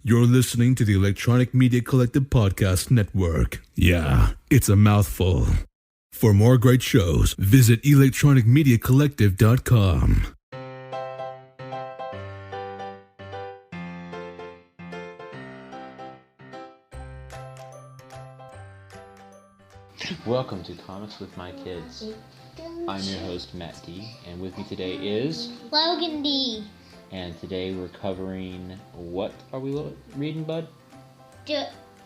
You're listening to the Electronic Media Collective Podcast Network. Yeah, it's a mouthful. For more great shows, visit electronicmediacollective.com. Welcome to Comics with My Kids. I'm your host, Matt D, and with me today is Logan D. And today we're covering, what are we reading, bud?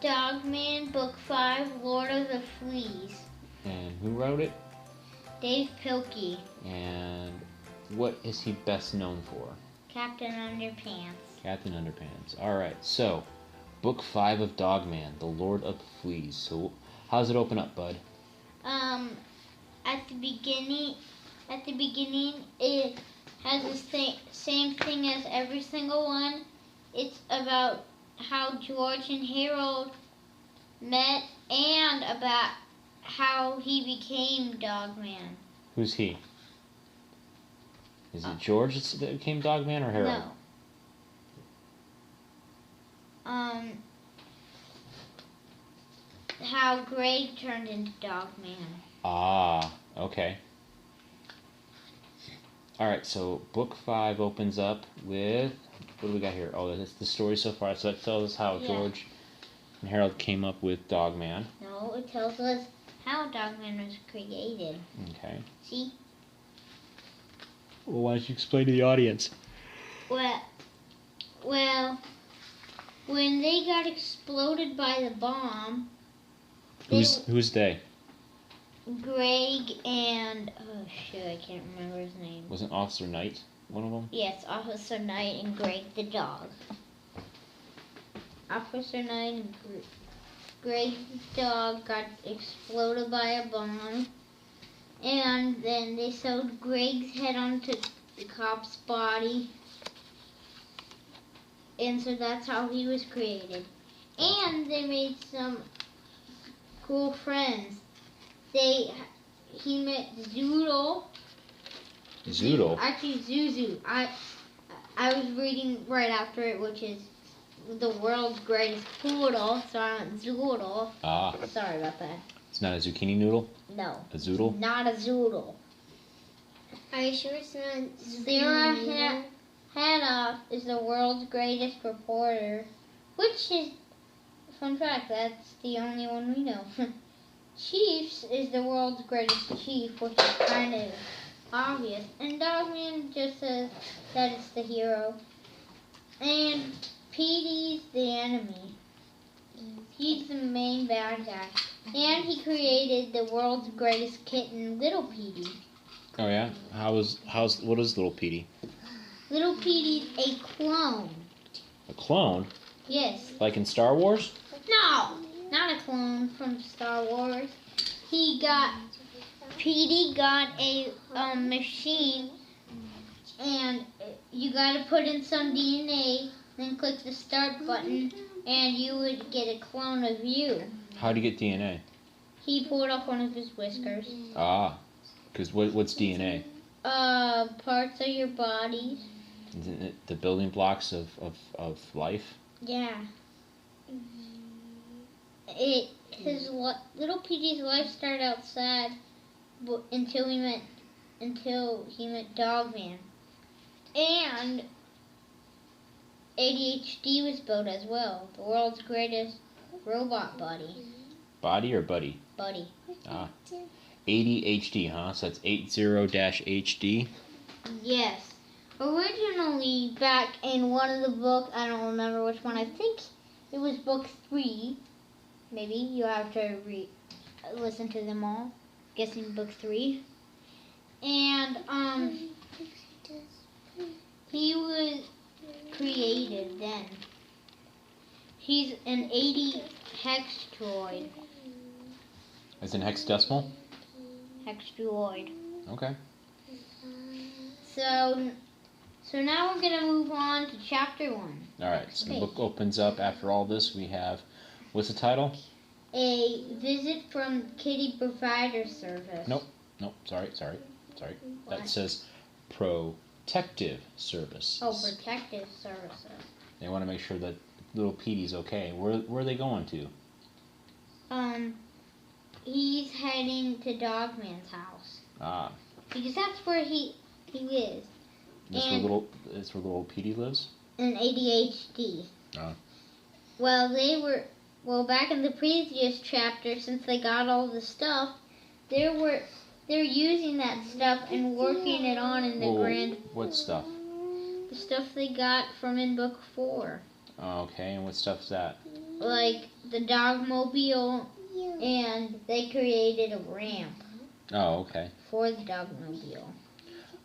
Dogman, Book 5, Lord of the Fleas. And who wrote it? Dave Pilkey. And what is he best known for? Captain Underpants. Captain Underpants. Alright, so, Book 5 of Dogman, the Lord of the Fleas. So, how does it open up, bud? At the beginning, it has the same thing as every single one. It's about how George and Harold met and about how he became Dogman. Who's he? Is it George that became Dogman or Harold? No. How Greg turned into Dogman. Ah, okay. Alright, so Book 5 opens up with, what do we got here? Oh, that's the story so far. So that tells us how George and Harold came up with Dogman. No, it tells us how Dogman was created. Okay. See? Well, why don't you explain to the audience? Well, when they got exploded by the bomb... Who's they? Greg and... Oh, shoot, I can't remember his name. Wasn't Officer Knight one of them? Yes, Officer Knight and Greg the dog. Officer Knight and Greg the dog got exploded by a bomb. And then they sewed Greg's head onto the cop's body. And so that's how he was created. And they made some cool friends. He met Zoodle. Zoodle? Actually, Zuzu. I was reading right after it, which is the world's greatest poodle, so I went Zoodle. Ah. Sorry about that. It's not a zucchini noodle? No. A zoodle? Not a Zoodle. Are you sure it's not Sarah Hannah is the world's greatest reporter, which is, fun fact, that's the only one we know. Chiefs is the world's greatest chief, which is kind of obvious. And Dogman just says that it's the hero. And Petey's the enemy. He's the main bad guy. And he created the world's greatest kitten, Little Petey. Oh yeah? What is Little Petey? Little Petey's a clone. A clone? Yes. Like in Star Wars? No, not a clone from Star Wars. Petey got a machine, and you gotta put in some DNA, then click the start button, and you would get a clone of you. How do you get DNA? He pulled off one of his whiskers. Ah, because what's DNA? Parts of your body. Isn't it the building blocks of life? Yeah. Little Petey's life started out sad, but until he met Dogman, and ADHD was built as well. The world's greatest robot buddy. Body or buddy? Buddy. Ah, ADHD, huh? So that's 80-HD. Yes. Originally, back in one of the books, I don't remember which one. I think it was book 3. Maybe you have to listen to them all. Guessing book 3. And he was created then. He's an 80 hex droid. As in hexadecimal? Hex droid. Okay. So now we're gonna move on to chapter 1. All right. So the book opens up. After all this, we have, what's the title? A visit from Kitty Provider Service. Nope. Sorry. What? That says Protective Services. Oh, Protective Services. They want to make sure that little Petey's okay. Where are they going to? He's heading to Dogman's house. Ah. Because that's where he is. That's where little Petey lives? And ADHD. Oh. Well, back in the previous chapter, since they got all the stuff, they're using that stuff and working it on in the grand. What stuff? The stuff they got from in book 4. Oh, okay, and what stuff's that? Like the Dogmobile, and they created a ramp. Oh, okay. For the Dogmobile.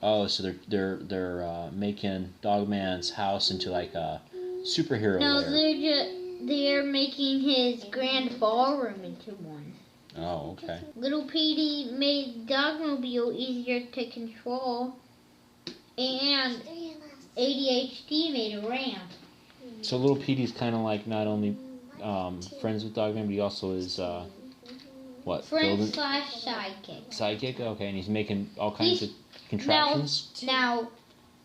Oh, so they're making Dogman's house into like a superhero lair. They're making his grand ballroom into one. Oh, okay. Little Petey made Dogmobile easier to control, and ADHD made a ramp. So little Petey's kind of like not only friends with Dogman, but he also is what? Friend / sidekick. Sidekick, okay, and he's making all kinds of contraptions. Now,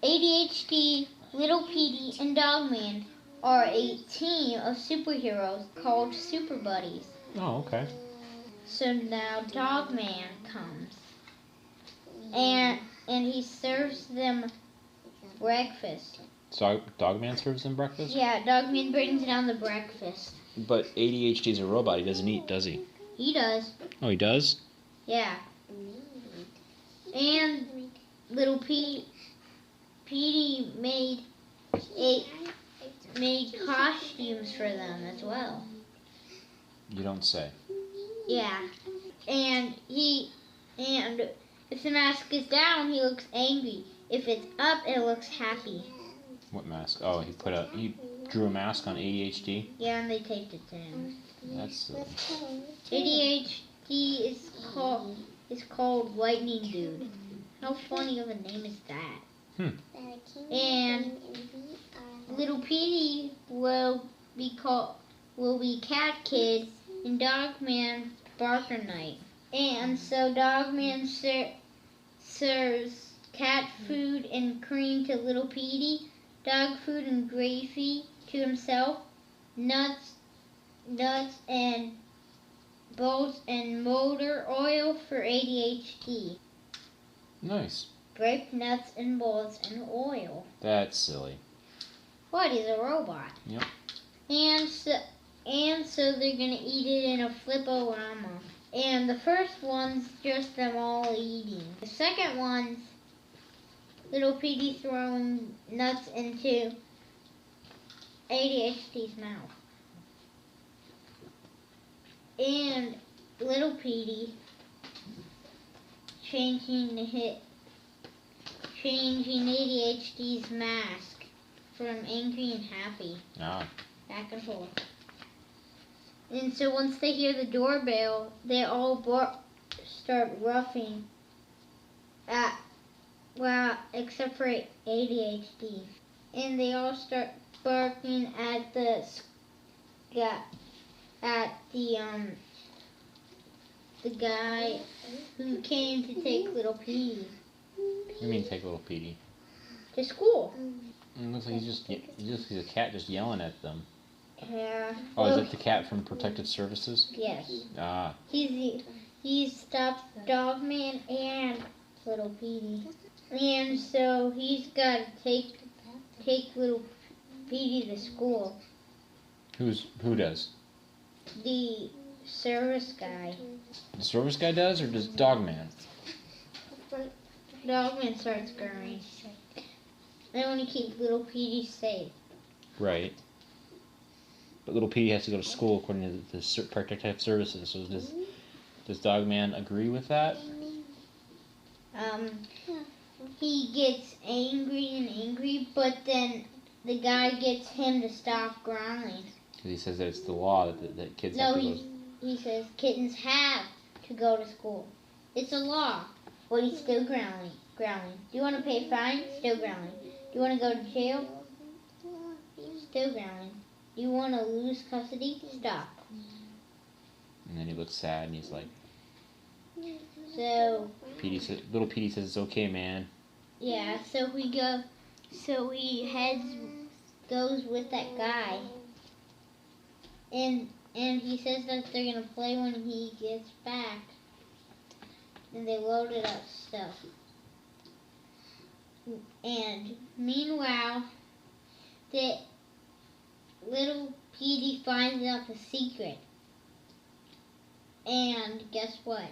ADHD, Little Petey, and Dogman are a team of superheroes called Super Buddies. Oh, okay. So now Dogman comes, and he serves them breakfast. So Dogman serves them breakfast? Yeah, Dogman brings down the breakfast. But ADHD's a robot. He doesn't eat, does he? He does. Oh, he does? Yeah. And Little Petey made costumes for them as well. You don't say. Yeah. And if the mask is down, he looks angry. If it's up, it looks happy. What mask? Oh, he drew a mask on ADHD? Yeah, and they taped it to him. That's ADHD is called Lightning Dude. How funny of a name is that? And Little Petey will be Cat Kid, and Dogman Barker Knight. And so Dogman serves cat food and cream to Little Petey, dog food and gravy to himself, nuts and bolts and motor oil for ADHD. nice. Grape nuts and bolts and oil. That's silly. What? He's a robot. Yep. And so they're gonna eat it in a flip-o-rama. And the first one's just them all eating. The second one's Little Petey throwing nuts into ADHD's mouth. And Little Petey changing ADHD's mask from angry and happy. Ah. Back and forth. And so once they hear the doorbell, they all start roughing except for ADHD. And they all start barking at the guy who came to take Little Petey. What do you mean take little Petey? To school. It looks like he's a cat just yelling at them. Yeah. Oh, is it the cat from Protective Services? Yes. Ah. He's stopped Dogman and Little Petey. And so he's got to take Little Petey to school. Who does? The service guy. The service guy does, or does Dogman? Dogman starts scurrying. They want to keep Little Petey safe. Right. But little Petey has to go to school according to the Protective Services. So does Dogman agree with that? He gets angry, but then the guy gets him to stop growling. Because he says that it's the law that kids have to go. He says kittens have to go to school. It's a law. But he's still growling. Do you want to pay a fine? Still growling. Do you want to go to jail? Still growling. Do you want to lose custody? Stop. And then he looks sad and he's like, So little Petey says it's okay, man. yeah, so he goes with that guy and he says that they're gonna play when he gets back. And they loaded up stuff. And meanwhile, the little Petey finds out the secret. And guess what?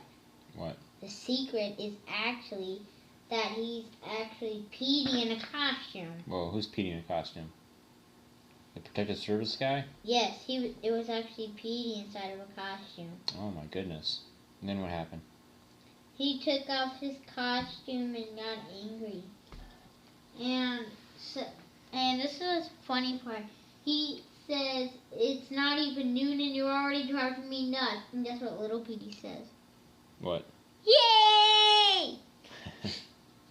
What? The secret is actually that he's actually Petey in a costume. Whoa, who's Petey in a costume? The protective service guy? Yes, it was actually Petey inside of a costume. Oh my goodness. And then what happened? He took off his costume and got angry. And this is a funny part. He says, "It's not even noon and you're already driving me nuts." And guess what little Petey says? What? Yay!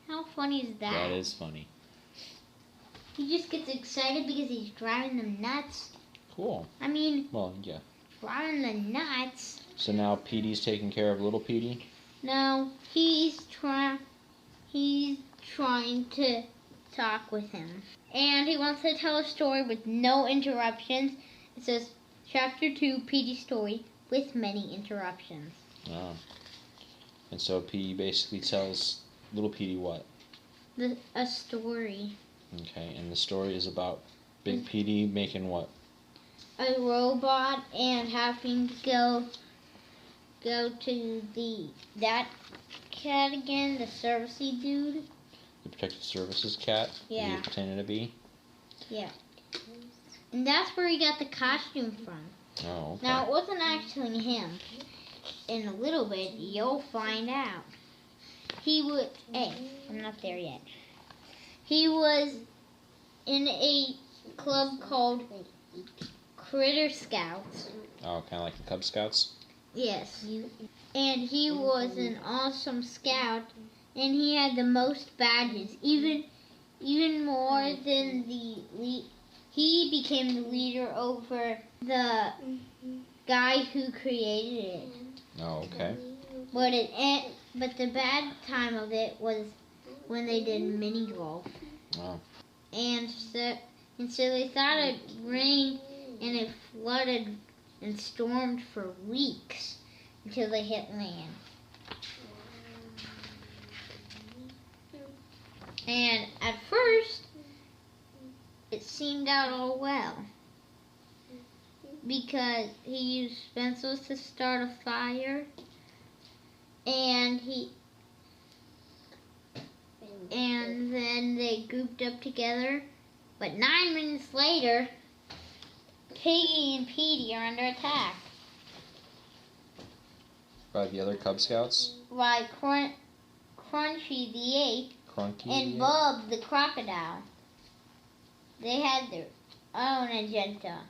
How funny is that? That is funny. He just gets excited because he's driving them nuts. Cool. I mean, Well, yeah. driving the nuts. So now Petey's taking care of little Petey? No, he's trying to talk with him. And he wants to tell a story with no interruptions. It says, Chapter 2, Petey's story with many interruptions. Oh. And so Petey basically tells little Petey what? A story. Okay, and the story is about Big Petey making what? A robot and having to go to that cat again, the servicey dude. The protective services cat? Yeah. That he was pretending to be? Yeah. And that's where he got the costume from. Oh, okay. Now, it wasn't actually him. In a little bit, you'll find out. Hey, I'm not there yet. He was in a club called Critter Scouts. Oh, kind of like the Cub Scouts? Yes. And he was an awesome scout, and he had the most badges, even more than he became the leader over the guy who created it. Oh, okay. But the bad time of it was when they did mini golf. Oh. And so they thought it'd rain, and it flooded and stormed for weeks until they hit land. And at first, it seemed out all well, because he used pencils to start a fire, and then they grouped up together. But 9 minutes later, Piggy and Petey are under attack By the other Cub Scouts? by Crunchy the ape Crunky? and Bub the crocodile. They had their own agenda,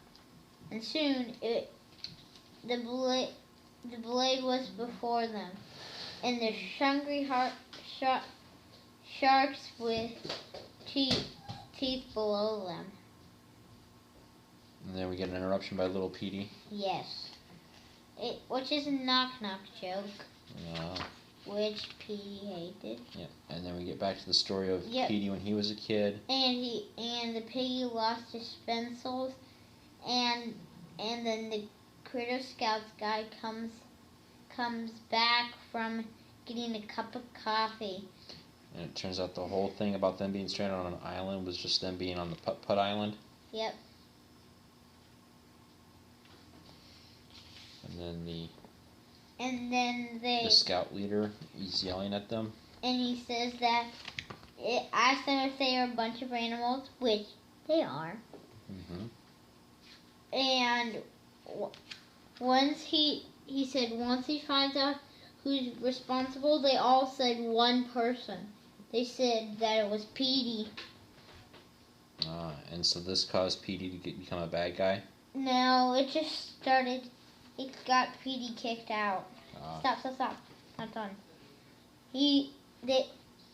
and soon the blade was before them, and the hungry sharks with teeth below them. And then we get an interruption by little Petey. Yes. Which is a knock-knock joke, Yeah. which Petey hated. Yeah. And then we get back to the story of Yep. Petey when he was a kid. And the piggy lost his pencils, and then the Critter Scouts guy comes back from getting a cup of coffee. And it turns out the whole thing about them being stranded on an island was just them being on the Putt-Putt Island. Yep. And then the scout leader, he's yelling at them. And he says that it asked them if they are a bunch of animals, which they are. Mm-hmm. And once he finds out who's responsible, they all said one person. They said that it was Petey. And so this caused Petey to become a bad guy? No, it just started. It got Petey kicked out. Stop. Not done.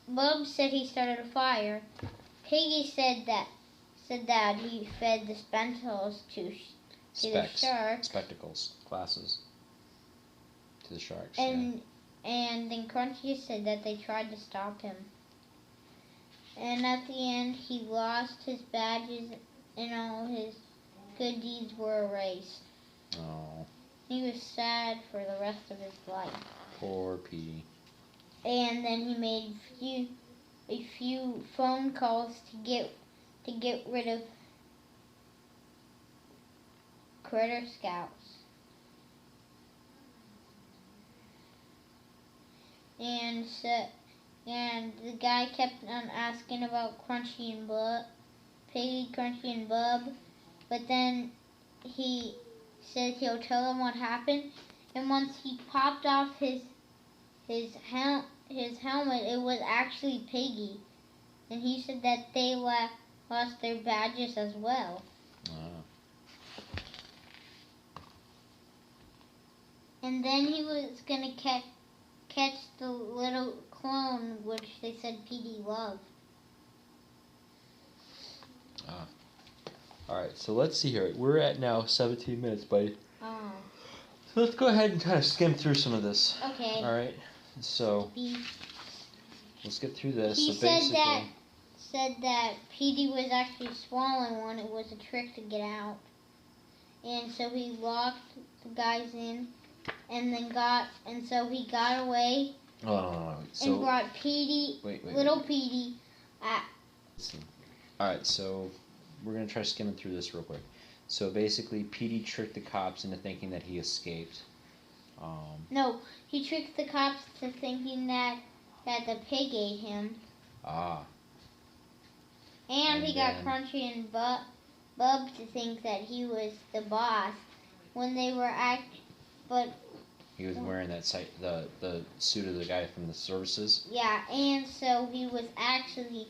Bub said he started a fire. Piggy said that he fed the speckles to the sharks. Spectacles. Glasses. To the sharks. And then Crunchy said that they tried to stop him. And at the end, he lost his badges and all his good deeds were erased. Oh, He was sad for the rest of his life. poor Petey. And then he made a few phone calls to get rid of Critter Scouts. And the guy kept on asking about Crunchy and Piggy, Crunchy and Bub, but then he said he'll tell them what happened. And once he popped off his helmet, it was actually Piggy, and he said that they lost their badges as well. And then he was gonna catch the little clone, which they said Petey loved. Alright, so let's see here. We're at now 17 minutes, buddy. Oh. So let's go ahead and kind of skim through some of this. Okay. Alright, so let's get through this. He so basically, said that Petey was actually swallowing one. It was a trick to get out. And so he locked the guys in, and so he got away. no. And brought Petey, little Petey. Alright, so we're going to try skimming through this real quick. So basically, Petey tricked the cops into thinking that he escaped. No, he tricked the cops to thinking that the pig ate him. And he got Crunchy and Bub to think that he was the boss when they were but he was wearing that the suit of the guy from the services. Yeah, and so he was actually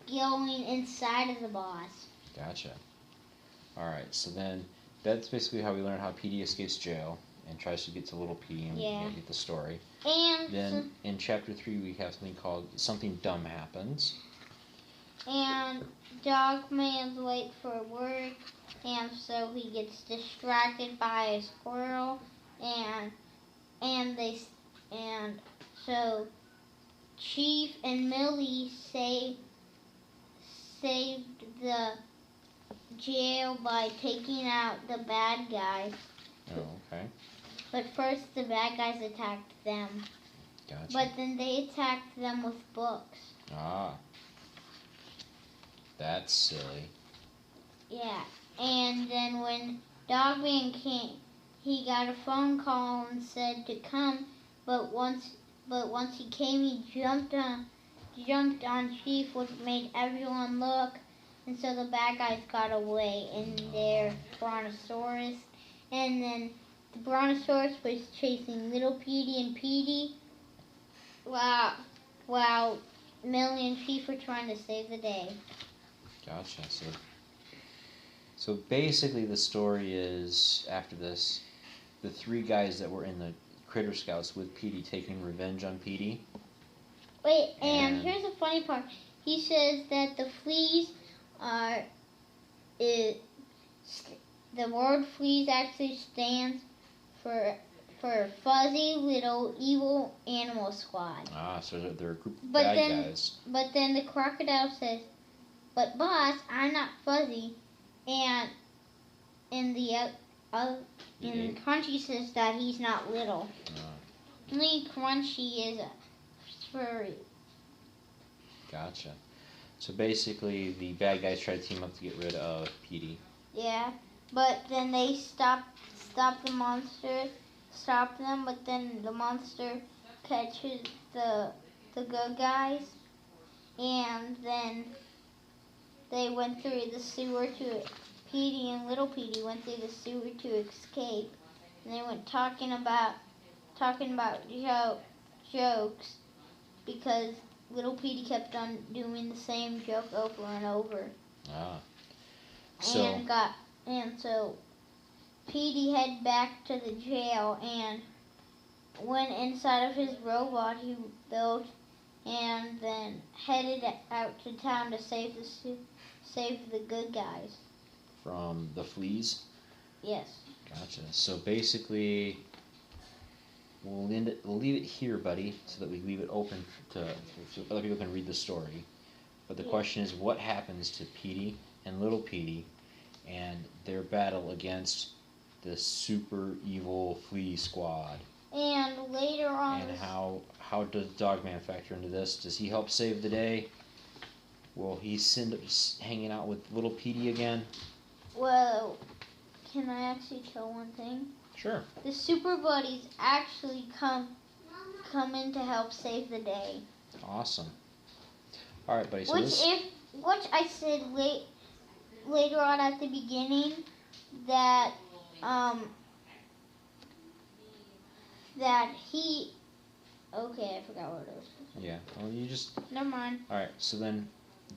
going inside of the boss. Gotcha. Alright, so then that's basically how we learn how Petey escapes jail and tries to get to little Petey and get the story. And then in chapter 3 we have something called Something Dumb Happens. And Dogman's late for work, and so he gets distracted by a squirrel, and so Chief and Millie saved the jail by taking out the bad guys. Oh, okay. But first the bad guys attacked them. Gotcha. But then they attacked them with books. That's silly. Yeah, and then when Dogman came, he got a phone call and said to come, but once he came, he jumped on Chief, which made everyone look, and so the bad guys got away in their Brontosaurus, and then the Brontosaurus was chasing little Petey and Petey, while Millie and Chief were trying to save the day. Gotcha. So basically the story is, after this, the 3 guys that were in the Critter Scouts with Petey taking revenge on Petey. Wait, and here's the funny part. He says that the fleas the word fleas actually stands for Fuzzy Little Evil Animal Squad. So they're a group of bad guys. But then the crocodile says, "But boss, I'm not fuzzy," and Crunchy says that he's not little. Only Crunchy is a furry. Gotcha. So basically, the bad guys try to team up to get rid of Petey. Yeah, but then they stop the monster, stop them. But then the monster catches the good guys, and then they went through the sewer to Petey and little Petey went through the sewer to escape, and they went talking about jokes because little Petey kept on doing the same joke over and over. And so Petey headed back to the jail and went inside of his robot he built, and then headed out to town to save the good guys. From the fleas? Yes. Gotcha. So basically, we'll leave it here, buddy, so that we leave it open so other people can read the story. But the question is, what happens to Petey and little Petey and their battle against the super evil flea squad. And later on... And how does Dogman factor into this? Does he help save the day? Will he end up hanging out with little Petey again? Well, can I actually tell one thing? Sure. The Super Buddies actually come in to help save the day. Awesome. All right, buddy. So Which I said later on at the beginning that he. Okay, I forgot what it was. Yeah. Well, you just. Never mind. All right. So then,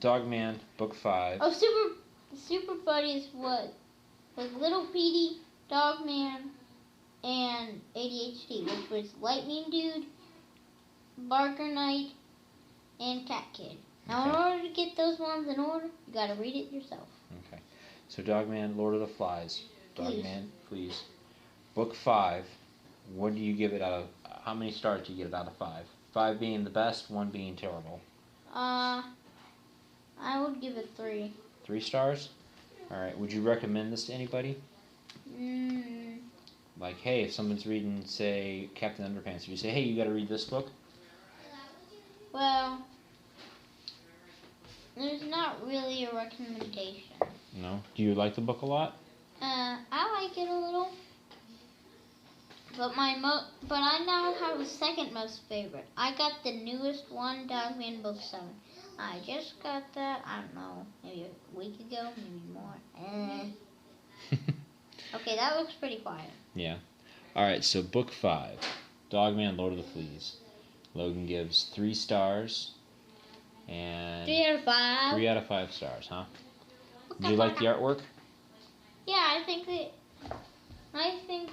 Dogman, book 5. Oh, Super Buddies was Little Petey, Dogman, and ADHD, which was Lightning Dude, Barker Knight, and Cat Kid. Now, in order to get those ones in order, you gotta read it yourself. Okay. So Dogman, Lord of the Flies. Dogman, please. Book 5. What do you give it out of? How many stars do you give it out of 5? 5 being the best, 1 being terrible. I would give it 3. 3 stars? All right. Would you recommend this to anybody? Like, hey, if someone's reading, say, Captain Underpants, would you say, hey, you got to read this book? Well, there's not really a recommendation. No. Do you like the book a lot? I like it a little. But but I now have a second most favorite. I got the newest one, Dogman Book 7. I just got that, I don't know, maybe a week ago, maybe more. Okay, that looks pretty quiet. Yeah. All right, so book 5, Dogman, Lord of the Fleas. Logan gives 3 stars. And 3 out of 5. 3 out of 5 stars, huh? Do you like the artwork? Yeah, I think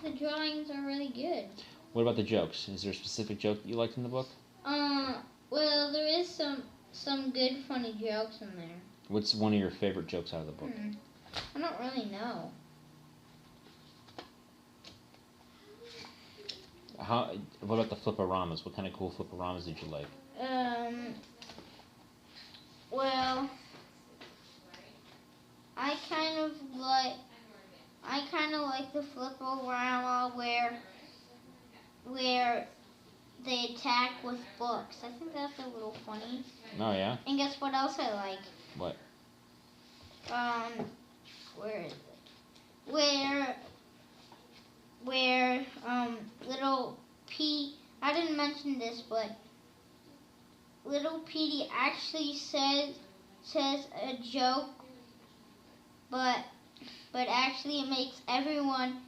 the drawings are really good. What about the jokes? Is there a specific joke that you liked in the book? Well, there is some good funny jokes in there. What's one of your favorite jokes out of the book? I don't really know. What about the flip-o-ramas? What kind of cool flip-o-ramas did you like? Well, I kind of like the flip-o-rama where they attack with books. I think that's a little funny. Oh, yeah? And guess what else I like? What? Where is it? Where little P, I didn't mention this, but little Petey actually says a joke, but actually it makes everyone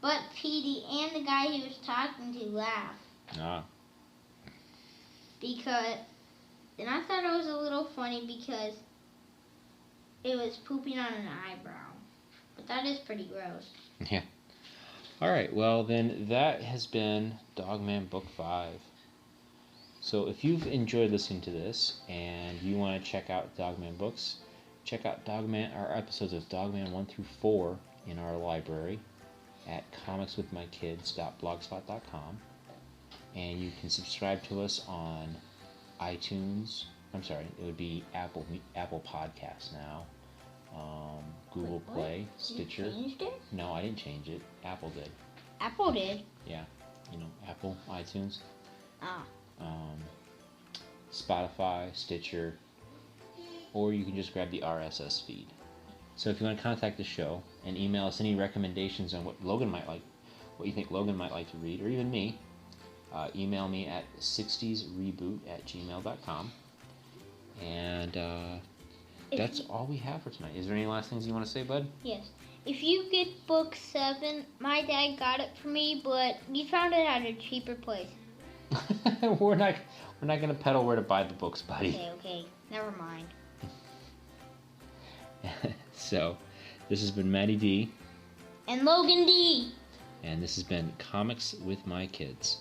but Petey and the guy he was talking to laugh. Ah. And I thought it was a little funny because it was pooping on an eyebrow. But that is pretty gross. Yeah. All right, well then that has been Dogman Book 5. So if you've enjoyed listening to this and you want to check out Dogman books, check out our episodes of Dogman 1 through 4 in our library at comicswithmykids.blogspot.com. And you can subscribe to us on iTunes. I'm sorry, it would be Apple Podcasts now. Google Play, Stitcher. You changed it? No, I didn't change it. Apple did. Apple did? Yeah, Apple, iTunes. Ah. Spotify, Stitcher, or you can just grab the RSS feed. So if you want to contact the show and email us any recommendations on what Logan might like, what you think Logan might like to read, or even me, email me at 60sreboot@gmail.com. And that's all we have for tonight. Is there any last things you want to say, bud? Yes. If you get book 7, my dad got it for me, but he found it at a cheaper place. We're not going to peddle where to buy the books, buddy. Okay. Never mind. So, this has been Maddie D. And Logan D. And this has been Comics with My Kids.